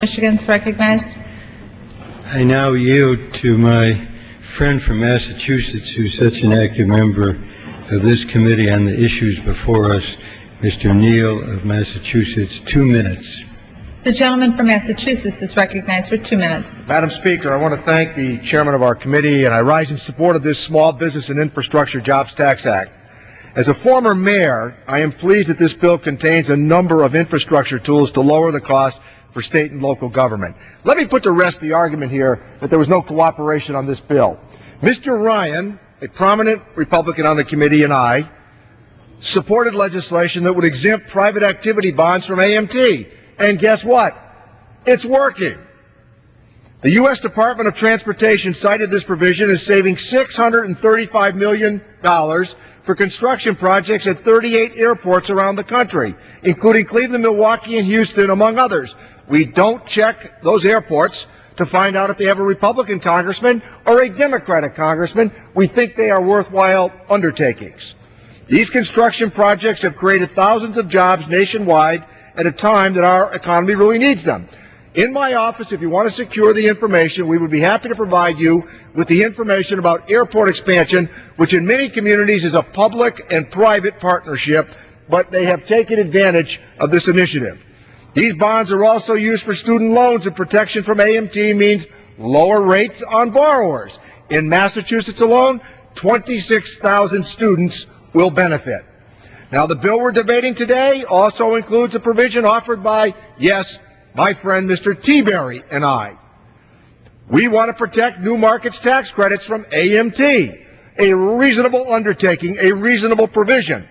Michigan's recognized. I now yield to my friend from Massachusetts, who's such an active member of this committee on the issues before us, Mr. Neal of Massachusetts. 2 minutes. The gentleman from Massachusetts is recognized for 2 minutes. Madam Speaker, I want to thank the chairman of our committee, and I rise in support of this Small Business and Infrastructure Jobs Tax Act. As a former mayor, I am pleased that this bill contains a number of infrastructure tools to lower the cost for state and local government. Let me put to rest the argument here that there was no cooperation on this bill. Mr. Ryan, a prominent Republican on the committee, and I supported legislation that would exempt private activity bonds from AMT. And guess what? It's working. The U.S. Department of Transportation cited this provision as saving $635 million for construction projects at 38 airports around the country, including Cleveland, Milwaukee, and Houston, among others. We don't check those airports to find out if they have a Republican congressman or a Democratic congressman. We think they are worthwhile undertakings. These construction projects have created thousands of jobs nationwide at a time that our economy really needs them. In my office, if you want to secure the information, we would be happy to provide you with the information about airport expansion, which in many communities is a public and private partnership, but they have taken advantage of this initiative. These bonds are also used for student loans, and protection from AMT means lower rates on borrowers. In Massachusetts alone, 26,000 students will benefit. Now, the bill we're debating today also includes a provision offered by, yes, my friend Mr. Teaberry and I. We want to protect new markets tax credits from AMT, a reasonable undertaking, a reasonable provision.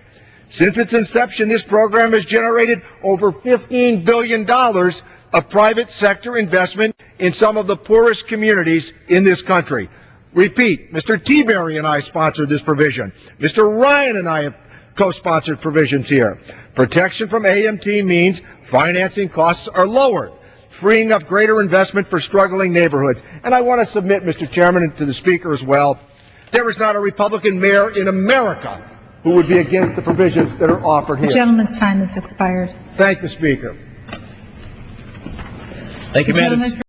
Since its inception, this program has generated over $15 billion of private sector investment in some of the poorest communities in this country. Repeat, Mr. Teaberry and I sponsored this provision. Mr. Ryan and I have co-sponsored provisions here. Protection from AMT means financing costs are lowered, freeing up greater investment for struggling neighborhoods. And I want to submit, Mr. Chairman, and to the Speaker as well, there is not a Republican mayor in America who would be against the provisions that are offered here. The gentleman's time has expired. Thank the Speaker. Thank you, Madam